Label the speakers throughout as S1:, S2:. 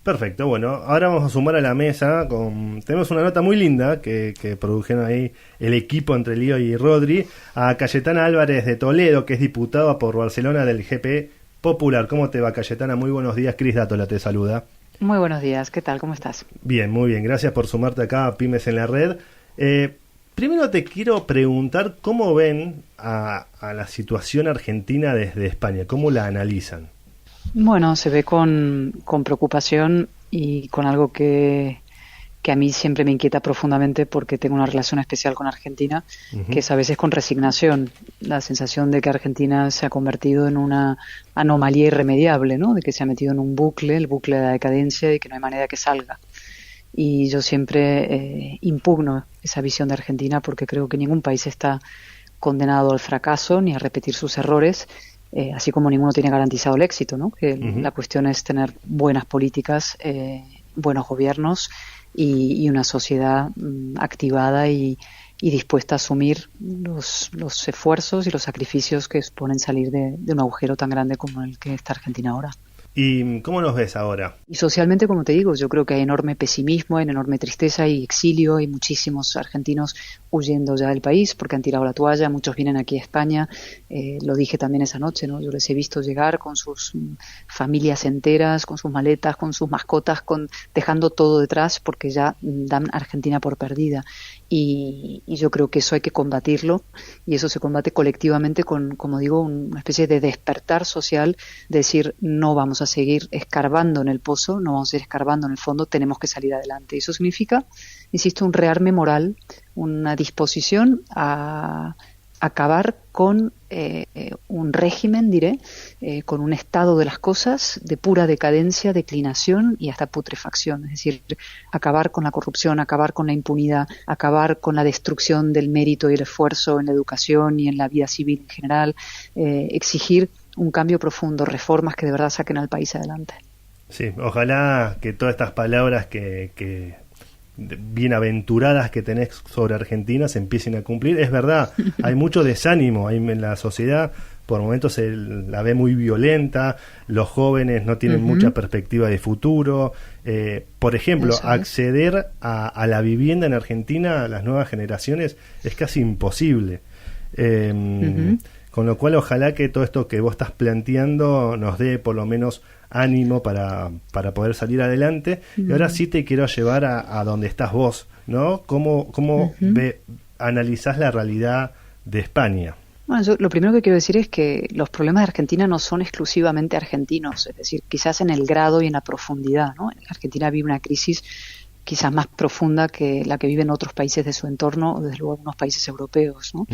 S1: Perfecto, bueno, ahora vamos a sumar a la mesa tenemos una nota muy linda que produjeron ahí el equipo entre Lío y Rodri, a Cayetana Álvarez de Toledo, que es diputada por Barcelona del GP Popular. ¿Cómo te va, Cayetana? Muy buenos días, Cris Dátola te saluda.
S2: Muy buenos días, ¿qué tal? ¿Cómo estás?
S1: Bien, muy bien, gracias por sumarte acá a Pymes en la Red. Primero te quiero preguntar cómo ven a la situación argentina desde España, cómo la analizan.
S2: Bueno, se ve con preocupación y con algo que a mí siempre me inquieta profundamente porque tengo una relación especial con Argentina, que es a veces con resignación, la sensación de que Argentina se ha convertido en una anomalía irremediable, ¿no? De que se ha metido en un bucle, el bucle de la decadencia y que no hay manera de que salga. Y yo siempre impugno esa visión de Argentina porque creo que ningún país está condenado al fracaso ni a repetir sus errores, así como ninguno tiene garantizado el éxito, ¿no? Que la cuestión es tener buenas políticas, buenos gobiernos y una sociedad activada y dispuesta a asumir los esfuerzos y los sacrificios que suponen salir de un agujero tan grande como el que está Argentina ahora.
S1: ¿Y cómo nos ves ahora?
S2: Y socialmente, como te digo, yo creo que hay enorme pesimismo, hay enorme tristeza y exilio, hay muchísimos argentinos huyendo ya del país porque han tirado la toalla, muchos vienen aquí a España, lo dije también esa noche, ¿no? Yo les he visto llegar con sus familias enteras, con sus maletas, con sus mascotas, dejando todo detrás porque ya dan Argentina por perdida. Y yo creo que eso hay que combatirlo y eso se combate colectivamente con, como digo, una especie de despertar social, de decir no vamos a seguir escarbando en el pozo, no vamos a seguir escarbando en el fondo, tenemos que salir adelante. Y eso significa, insisto, un rearme moral, una disposición a acabar con un régimen, diré, con un estado de las cosas de pura decadencia, declinación y hasta putrefacción. Es decir, acabar con la corrupción, acabar con la impunidad, acabar con la destrucción del mérito y el esfuerzo en la educación y en la vida civil en general, exigir un cambio profundo, reformas que de verdad saquen al país adelante.
S1: Sí, ojalá que todas estas palabras que bienaventuradas que tenés sobre Argentina se empiecen a cumplir. Es verdad, hay mucho desánimo ahí en la sociedad, por momentos se la ve muy violenta, los jóvenes no tienen mucha perspectiva de futuro. Por ejemplo, acceder a la vivienda en Argentina a las nuevas generaciones es casi imposible. Con lo cual ojalá que todo esto que vos estás planteando nos dé por lo menos ánimo para poder salir adelante. Y ahora sí te quiero llevar a donde estás vos, ¿no? ¿Cómo analizás la realidad de España?
S2: Bueno, yo lo primero que quiero decir es que los problemas de Argentina no son exclusivamente argentinos, es decir, quizás en el grado y en la profundidad, ¿no? Argentina vive una crisis quizás más profunda que la que viven otros países de su entorno, o desde luego algunos países europeos, ¿no?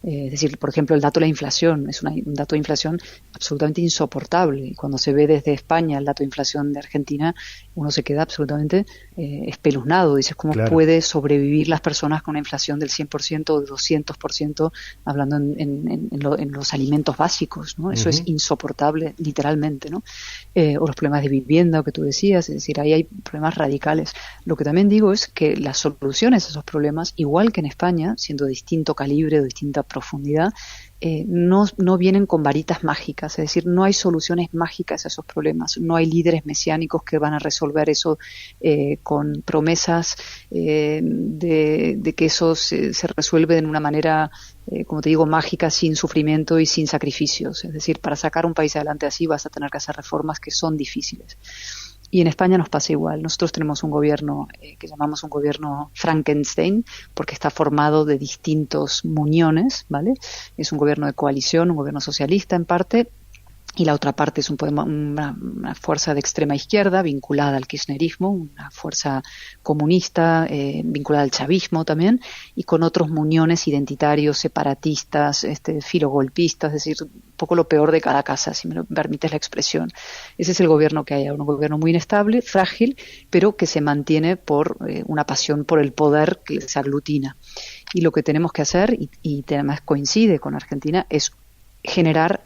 S2: Es decir, por ejemplo, el dato de la inflación es un dato de inflación absolutamente insoportable. Y cuando se ve desde España el dato de inflación de Argentina, uno se queda absolutamente espeluznado. Dices, ¿cómo puede sobrevivir las personas con una inflación del 100% o del 200%, hablando en los alimentos básicos, ¿no? Eso es insoportable, literalmente, ¿no? O los problemas de vivienda, o que tú decías, es decir, ahí hay problemas radicales. Lo que también digo es que las soluciones a esos problemas, igual que en España, siendo de distinto calibre o de distinta profundidad, no vienen con varitas mágicas, es decir, no hay soluciones mágicas a esos problemas, no hay líderes mesiánicos que van a resolver eso con promesas de que eso se resuelve de una manera, como te digo, mágica, sin sufrimiento y sin sacrificios. Es decir, para sacar un país adelante así vas a tener que hacer reformas que son difíciles. Y en España nos pasa igual. Nosotros tenemos un gobierno que llamamos un gobierno Frankenstein, porque está formado de distintos muñones, ¿vale? Es un gobierno de coalición, un gobierno socialista en parte, y la otra parte es una fuerza de extrema izquierda vinculada al kirchnerismo, una fuerza comunista vinculada al chavismo también, y con otros muñones identitarios, separatistas, filogolpistas, es decir, un poco lo peor de cada casa, si me lo permites la expresión. Ese es el gobierno que hay, un gobierno muy inestable, frágil, pero que se mantiene por una pasión por el poder que se aglutina. Y lo que tenemos que hacer, y además coincide con Argentina, es generar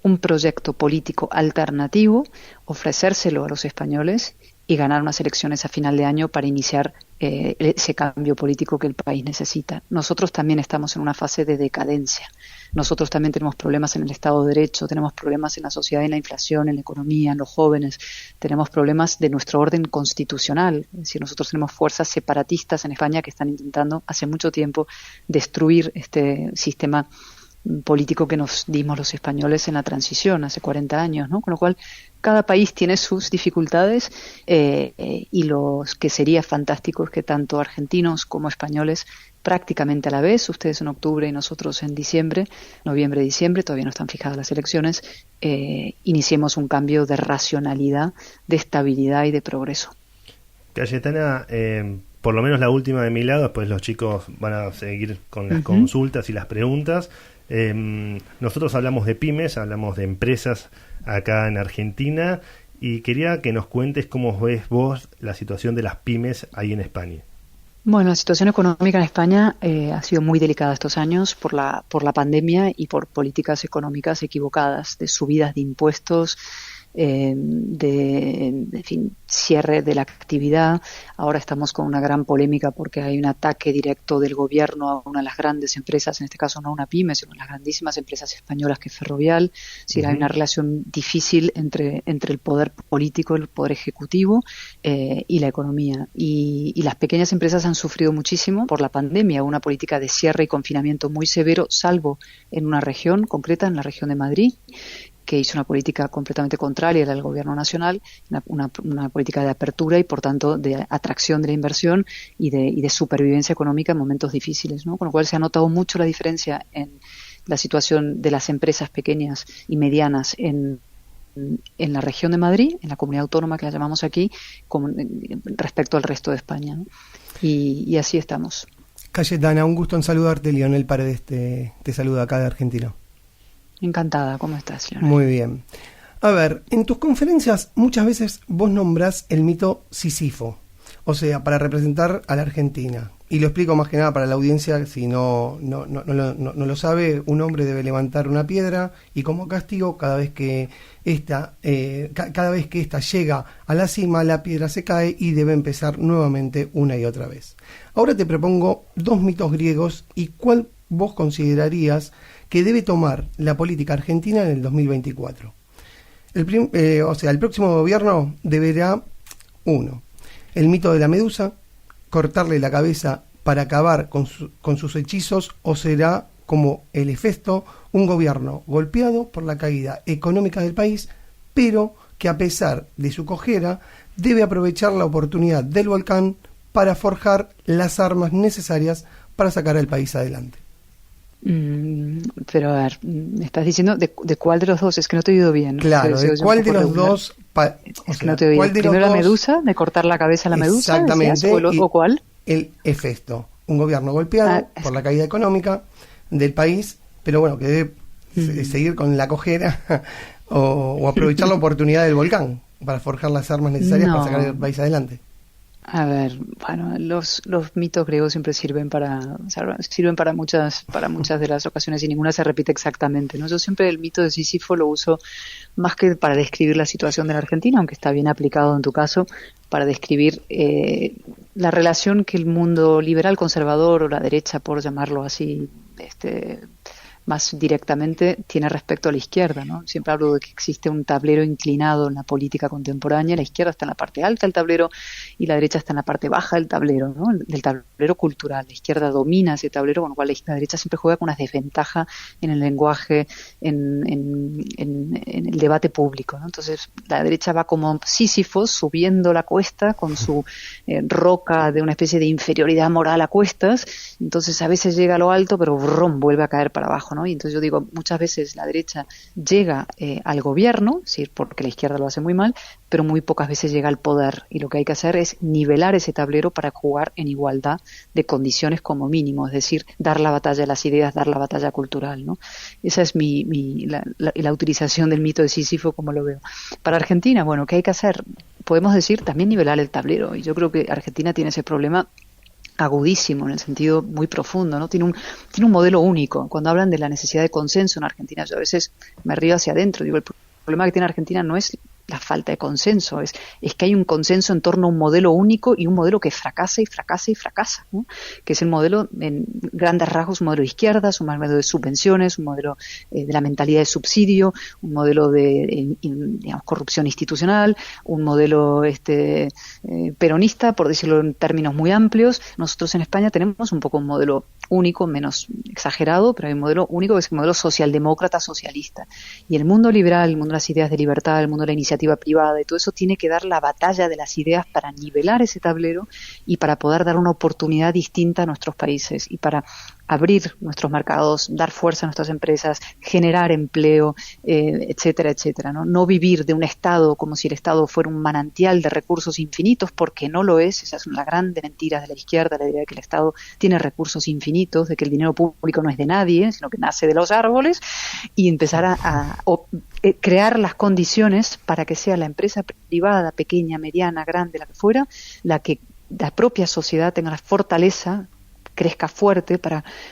S2: un proyecto político alternativo, ofrecérselo a los españoles y ganar unas elecciones a final de año para iniciar ese cambio político que el país necesita. Nosotros también estamos en una fase de decadencia. Nosotros también tenemos problemas en el Estado de Derecho, tenemos problemas en la sociedad, en la inflación, en la economía, en los jóvenes, tenemos problemas de nuestro orden constitucional. Es decir, nosotros tenemos fuerzas separatistas en España que están intentando hace mucho tiempo destruir este sistema político que nos dimos los españoles en la transición hace 40 años, ¿no? Con lo cual, cada país tiene sus dificultades y los que sería fantástico es que tanto argentinos como españoles prácticamente a la vez, ustedes en octubre y nosotros en diciembre, noviembre, diciembre, todavía no están fijadas las elecciones, iniciemos un cambio de racionalidad, de estabilidad y de progreso.
S1: Cayetana, por lo menos la última de mi lado, después los chicos van a seguir con las consultas y las preguntas. Nosotros hablamos de pymes, hablamos de empresas acá en Argentina y quería que nos cuentes cómo ves vos la situación de las pymes ahí en España.
S2: Bueno, la situación económica en España ha sido muy delicada estos años por la pandemia y por políticas económicas equivocadas, de subidas de impuestos, en fin, cierre de la actividad. Ahora estamos con una gran polémica porque hay un ataque directo del gobierno a una de las grandes empresas, en este caso no una pyme, sino las grandísimas empresas españolas que es Ferrovial. Es decir, hay una relación difícil entre el poder político, el poder ejecutivo y la economía. Y las pequeñas empresas han sufrido muchísimo por la pandemia, una política de cierre y confinamiento muy severo, salvo en una región concreta, en la región de Madrid, que hizo una política completamente contraria al gobierno nacional, una política de apertura y, por tanto, de atracción de la inversión y de supervivencia económica en momentos difíciles, ¿no? Con lo cual se ha notado mucho la diferencia en la situación de las empresas pequeñas y medianas en la región de Madrid, en la comunidad autónoma que la llamamos aquí, respecto al resto de España, ¿no? Y así estamos.
S3: Cayetana, un gusto en saludarte. Lionel Paredes te saluda acá de Argentina.
S2: Encantada, ¿cómo estás, Lionel?
S3: Muy bien. A ver, en tus conferencias muchas veces vos nombrás el mito Sísifo, o sea, para representar a la Argentina. Y lo explico más que nada para la audiencia, si no lo sabe, un hombre debe levantar una piedra y como castigo, cada vez que esta llega a la cima, la piedra se cae y debe empezar nuevamente una y otra vez. Ahora te propongo dos mitos griegos y cuál vos considerarías que debe tomar la política argentina en el 2024. El próximo gobierno deberá, 1, el mito de la medusa, cortarle la cabeza para acabar con sus hechizos, o será, como el Hefesto, un gobierno golpeado por la caída económica del país, pero que a pesar de su cojera, debe aprovechar la oportunidad del volcán para forjar las armas necesarias para sacar al país adelante.
S2: Pero a ver, me estás diciendo de cuál de los dos, es que no te he oído bien.
S3: Claro, de cuál de los dos.
S2: Es que no te he oído. Primero la medusa, de cortar la cabeza a la medusa.
S3: Exactamente.
S2: ¿O cuál?
S3: El Hefesto, un gobierno golpeado por la caída económica del país, pero bueno, que debe seguir con la cojera o aprovechar la oportunidad del volcán para forjar las armas necesarias para sacar el país adelante.
S2: A ver, bueno, los mitos griegos siempre sirven para muchas de las ocasiones y ninguna se repite exactamente, ¿no? Yo siempre el mito de Sísifo lo uso más que para describir la situación de la Argentina, aunque está bien aplicado en tu caso, para describir la relación que el mundo liberal conservador o la derecha, por llamarlo así, más directamente, tiene respecto a la izquierda, ¿no? Siempre hablo de que existe un tablero inclinado en la política contemporánea. La izquierda está en la parte alta del tablero y la derecha está en la parte baja del tablero, ¿no? Del tablero cultural. La izquierda domina ese tablero, con lo cual la derecha siempre juega con una desventaja en el lenguaje, en el debate público, ¿no? Entonces, la derecha va como Sísifo subiendo la cuesta con su roca de una especie de inferioridad moral a cuestas. Entonces, a veces llega a lo alto, pero vuelve a caer para abajo, ¿no? Y entonces yo digo, muchas veces la derecha llega al gobierno, sí, porque la izquierda lo hace muy mal, pero muy pocas veces llega al poder, y lo que hay que hacer es nivelar ese tablero para jugar en igualdad de condiciones como mínimo, es decir, dar la batalla a las ideas, dar la batalla cultural, ¿no? Esa es la utilización del mito de Sísifo, como lo veo. Para Argentina, bueno, ¿qué hay que hacer? Podemos decir también nivelar el tablero, y yo creo que Argentina tiene ese problema agudísimo, en el sentido muy profundo, ¿no? Tiene un modelo único. Cuando hablan de la necesidad de consenso en Argentina, yo a veces me río hacia adentro. Digo, el problema que tiene Argentina no es la falta de consenso, es que hay un consenso en torno a un modelo único y un modelo que fracasa y fracasa y fracasa, ¿no? Que es el modelo, en grandes rasgos, un modelo de izquierdas, un modelo de subvenciones, un modelo de la mentalidad de subsidio, un modelo de digamos, corrupción institucional, un modelo peronista, por decirlo en términos muy amplios. Nosotros en España tenemos un poco un modelo único, menos exagerado, pero hay un modelo único que es el modelo socialdemócrata socialista. Y el mundo liberal, el mundo de las ideas de libertad, el mundo de la iniciativa privada y todo eso tiene que dar la batalla de las ideas para nivelar ese tablero y para poder dar una oportunidad distinta a nuestros países y para abrir nuestros mercados, dar fuerza a nuestras empresas, generar empleo, etcétera, etcétera, ¿no? No vivir de un Estado como si el Estado fuera un manantial de recursos infinitos, porque no lo es. Esa es una grande mentira de la izquierda, la idea de que el Estado tiene recursos infinitos, de que el dinero público no es de nadie, sino que nace de los árboles, y empezar a crear las condiciones para que sea la empresa privada, pequeña, mediana, grande, la que fuera, la que la propia sociedad tenga la fortaleza, crezca fuerte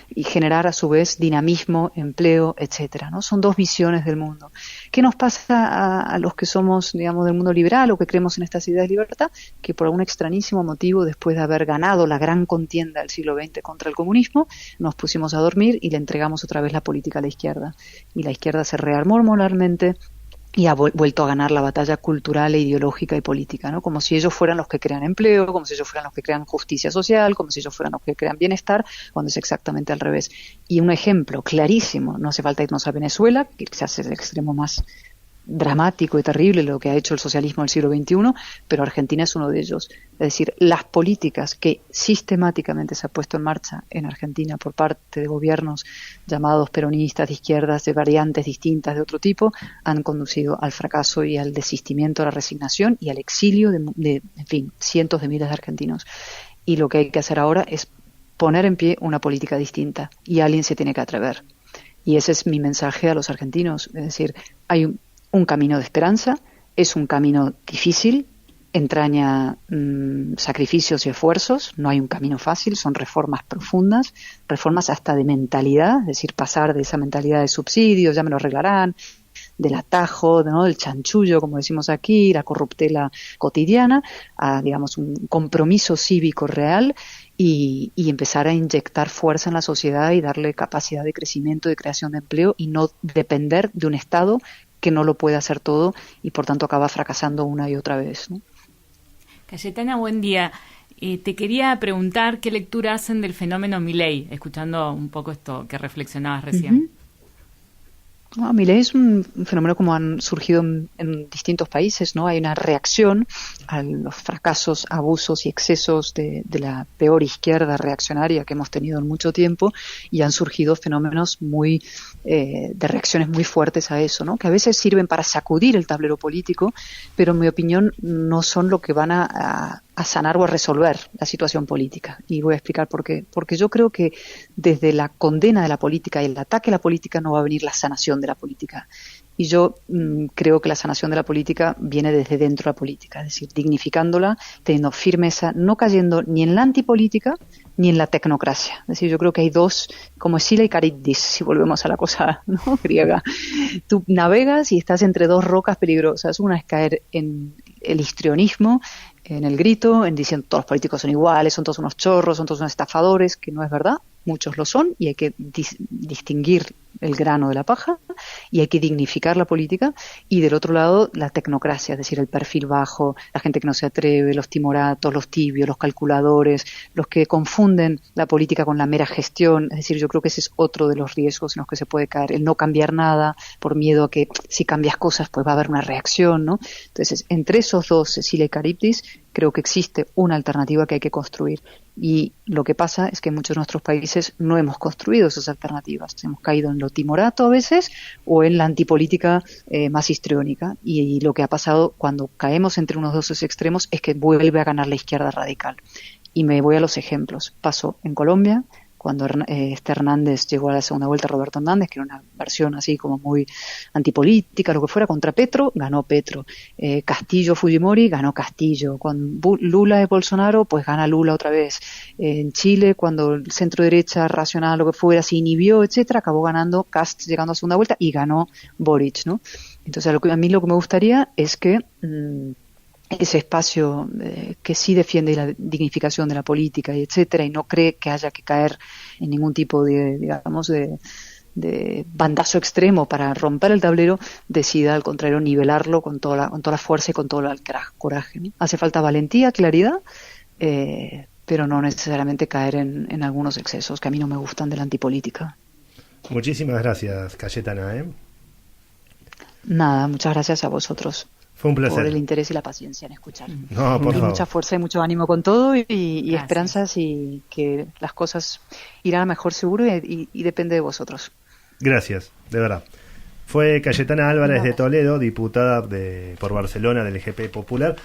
S2: y generar a su vez dinamismo, empleo, etcétera, ¿no? Son dos visiones del mundo. ¿Qué nos pasa a los que somos, digamos, del mundo liberal o que creemos en estas ideas de libertad? Que por algún extrañísimo motivo, después de haber ganado la gran contienda del siglo XX contra el comunismo, nos pusimos a dormir y le entregamos otra vez la política a la izquierda. Y la izquierda se rearmó moral,mente y ha vuelto a ganar la batalla cultural e ideológica y política, ¿no? Como si ellos fueran los que crean empleo, como si ellos fueran los que crean justicia social, como si ellos fueran los que crean bienestar, cuando es exactamente al revés. Y un ejemplo clarísimo, no hace falta irnos a Venezuela, que quizás es el extremo más dramático y terrible lo que ha hecho el socialismo del siglo XXI, pero Argentina es uno de ellos. Es decir, las políticas que sistemáticamente se ha puesto en marcha en Argentina por parte de gobiernos llamados peronistas, de izquierdas, de variantes distintas de otro tipo, han conducido al fracaso y al desistimiento, a la resignación y al exilio de en fin, cientos de miles de argentinos. Y lo que hay que hacer ahora es poner en pie una política distinta, y alguien se tiene que atrever. Y ese es mi mensaje a los argentinos. Es decir, hay un camino de esperanza, es un camino difícil, entraña sacrificios y esfuerzos, no hay un camino fácil, son reformas profundas, reformas hasta de mentalidad, es decir, pasar de esa mentalidad de subsidios, ya me lo arreglarán, del atajo, ¿no?, del chanchullo, como decimos aquí, la corruptela cotidiana, a, digamos, un compromiso cívico real y empezar a inyectar fuerza en la sociedad y darle capacidad de crecimiento, de creación de empleo y no depender de un Estado que no lo puede hacer todo y por tanto acaba fracasando una y otra vez, ¿no?
S4: Cayetana, buen día. Te quería preguntar qué lectura hacen del fenómeno Milei, escuchando un poco esto que reflexionabas recién.
S2: Milei es un fenómeno como han surgido en distintos países, ¿no? Hay una reacción a los fracasos, abusos y excesos de la peor izquierda reaccionaria que hemos tenido en mucho tiempo, y han surgido fenómenos muy de reacciones muy fuertes a eso, ¿no? Que a veces sirven para sacudir el tablero político, pero en mi opinión no son lo que van a sanar o a resolver la situación política. Y voy a explicar por qué. Porque yo creo que desde la condena de la política y el ataque a la política no va a venir la sanación de la política. Y yo creo que la sanación de la política viene desde dentro de la política, es decir, dignificándola, teniendo firmeza, no cayendo ni en la antipolítica ni en la tecnocracia. Es decir, yo creo que hay dos, como Escila y Caribdis, si volvemos a la cosa, ¿no?, griega. Tú navegas y estás entre dos rocas peligrosas. Una es caer en el histrionismo, en el grito, en diciendo todos los políticos son iguales, son todos unos chorros, son todos unos estafadores, que no es verdad. Muchos lo son y hay que distinguir el grano de la paja y hay que dignificar la política. Y del otro lado, la tecnocracia, es decir, el perfil bajo, la gente que no se atreve, los timoratos, los tibios, los calculadores, los que confunden la política con la mera gestión. Es decir, yo creo que ese es otro de los riesgos en los que se puede caer, el no cambiar nada por miedo a que si cambias cosas pues va a haber una reacción, ¿no? Entonces, entre esos dos, Cecilia y Caribdis, creo que existe una alternativa que hay que construir. Y lo que pasa es que en muchos de nuestros países no hemos construido esas alternativas. Hemos caído en lo timorato a veces o en la antipolítica más histriónica. Y lo que ha pasado cuando caemos entre unos de esos extremos es que vuelve a ganar la izquierda radical. Y me voy a los ejemplos. Pasó en Colombia, cuando Hernández llegó a la segunda vuelta, Roberto Hernández, que era una versión así como muy antipolítica, lo que fuera, contra Petro, ganó Petro. Castillo Fujimori, ganó Castillo. Con Lula y Bolsonaro, pues gana Lula otra vez. En Chile, cuando el centro derecha racional, lo que fuera, se inhibió, etcétera, acabó ganando Kast llegando a segunda vuelta y ganó Boric, ¿no? Es Entonces, a mí lo que me gustaría es que ese espacio que sí defiende la dignificación de la política y etcétera, y no cree que haya que caer en ningún tipo de, digamos, de bandazo extremo para romper el tablero, decida al contrario nivelarlo con toda la fuerza y con todo el coraje, ¿no? Hace falta valentía, claridad, pero no necesariamente caer en algunos excesos que a mí no me gustan de la antipolítica.
S1: Muchísimas gracias, Cayetana.
S2: Nada, muchas gracias a vosotros.
S1: Fue un placer.
S2: Por el interés y la paciencia en escuchar.
S1: No, por favor.
S2: Mucha fuerza y mucho ánimo con todo y esperanzas, y que las cosas irán a mejor seguro, y depende de vosotros.
S1: Gracias, de verdad. Fue Cayetana Álvarez de Toledo, diputada por Barcelona del GP Popular.